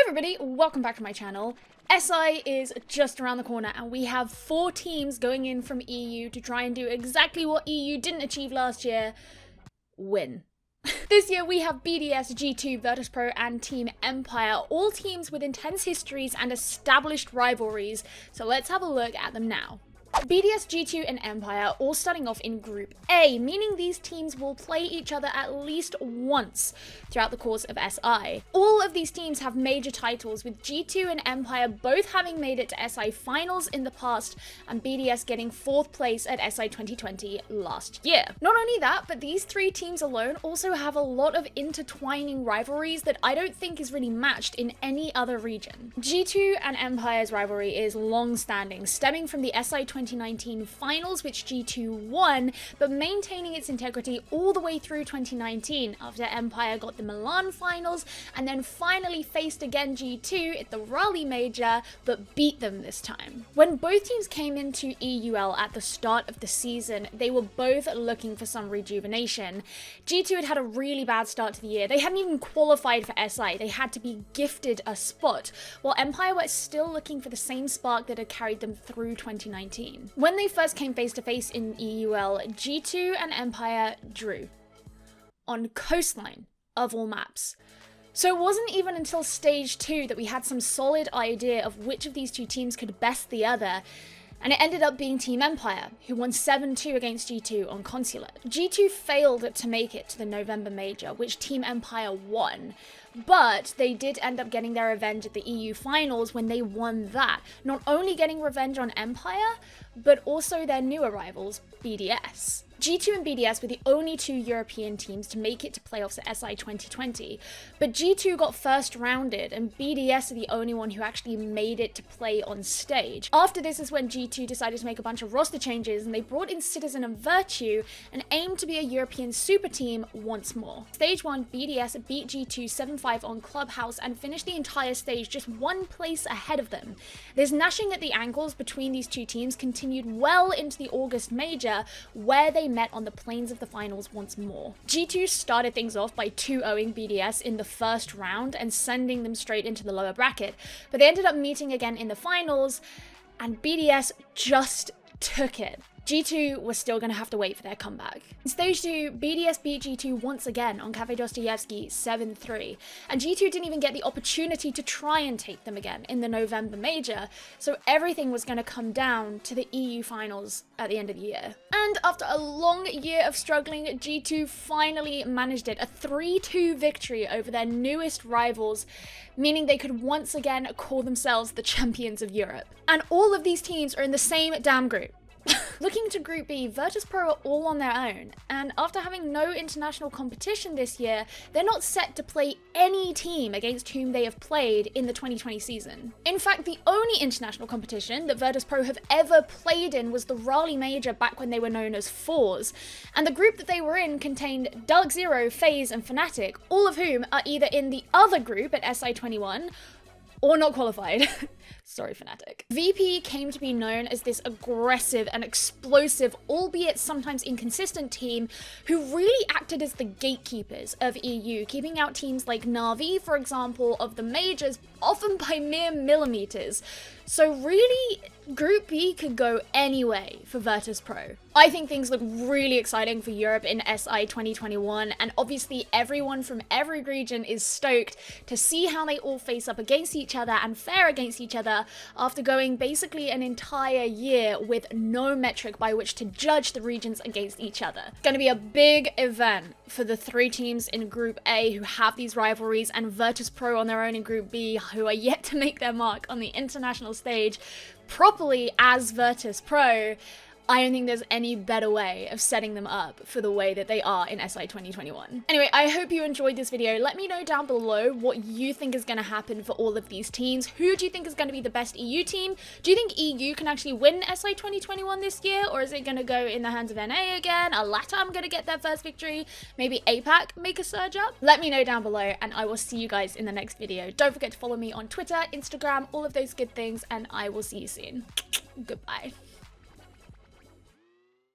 everybody, welcome back to my channel. SI is just around the corner and we have 4 teams going in from EU to try and do exactly what EU didn't achieve last year: win. This year we have BDS, G2, Virtus.pro and Team Empire, all teams with intense histories and established rivalries, so let's have a look at them now. BDS, G2 and Empire all starting off in Group A, meaning these teams will play each other at least once throughout the course of SI. All of these teams have major titles, with G2 and Empire both having made it to SI finals in the past and BDS getting 4th place at SI 2020 last year. Not only that, but these 3 teams alone also have a lot of intertwining rivalries that I don't think is really matched in any other region. G2 and Empire's rivalry is long-standing, stemming from the SI 2019 finals, which G2 won, but maintaining its integrity all the way through 2019 after Empire got the Milan finals and then finally faced again G2 at the Raleigh Major, but beat them this time. When both teams came into EUL at the start of the season, they were both looking for some rejuvenation. G2 had a really bad start to the year. They hadn't even qualified for SI. They had to be gifted a spot, while Empire were still looking for the same spark that had carried them through 2019. When they first came face to face in EUL, G2 and Empire drew on Coastline of all maps. So it wasn't even until stage 2 that we had some solid idea of which of these 2 teams could best the other, and it ended up being Team Empire, who won 7-2 against G2 on Consulate. G2 failed to make it to the November Major, which Team Empire won, but they did end up getting their revenge at the EU Finals when they won that, not only getting revenge on Empire, but also their newer rivals, BDS. G2 and BDS were the only 2 European teams to make it to playoffs at SI 2020, but G2 got first rounded and BDS are the only one who actually made it to play on stage. After this is when G2 decided to make a bunch of roster changes and they brought in Citizen and Virtue and aimed to be a European super team once more. Stage 1, BDS beat G2 7-5 on Clubhouse and finished the entire stage just 1 place ahead of them. This gnashing at the ankles between these 2 teams continued well into the August Major, where they met on the plains of the finals once more. G2 started things off by 2-0ing BDS in the first round and sending them straight into the lower bracket, but they ended up meeting again in the finals and BDS just took it. G2 was still going to have to wait for their comeback. In stage 2, BDS beat G2 once again on Cafe Dostoyevsky 7-3, and G2 didn't even get the opportunity to try and take them again in the November Major, so everything was going to come down to the EU Finals at the end of the year. And after a long year of struggling, G2 finally managed it, a 3-2 victory over their newest rivals, meaning they could once again call themselves the champions of Europe. And all of these teams are in the same damn group. Looking to Group B, Virtus.pro are all on their own, and after having no international competition this year, they're not set to play any team against whom they have played in the 2020 season. In fact, the only international competition that Virtus.pro have ever played in was the Raleigh Major back when they were known as Fours, and the group that they were in contained Dark Zero, FaZe and Fnatic, all of whom are either in the other group at SI21 or not qualified. Sorry, Fnatic. VP came to be known as this aggressive and explosive, albeit sometimes inconsistent team who really acted as the gatekeepers of EU, keeping out teams like Na'Vi, for example, of the majors, often by mere millimeters. So really, Group B could go any way for Virtus.pro. I think things look really exciting for Europe in SI 2021, and obviously everyone from every region is stoked to see how they all face up against each other and fare against each other after going basically an entire year with no metric by which to judge the regions against each other. It's going to be a big event for the 3 teams in Group A who have these rivalries, and Virtus.pro on their own in Group B who are yet to make their mark on the international stage properly as Virtus.pro. I don't think there's any better way of setting them up for the way that they are in SI 2021. Anyway, I hope you enjoyed this video. Let me know down below what you think is going to happen for all of these teams. Who do you think is going to be the best EU team? Do you think EU can actually win SI 2021 this year, or is it going to go in the hands of NA again? Are LATAM going to get their first victory? Maybe APAC make a surge up? Let me know down below, and I will see you guys in the next video. Don't forget to follow me on Twitter, Instagram, all of those good things, and I will see you soon. Goodbye.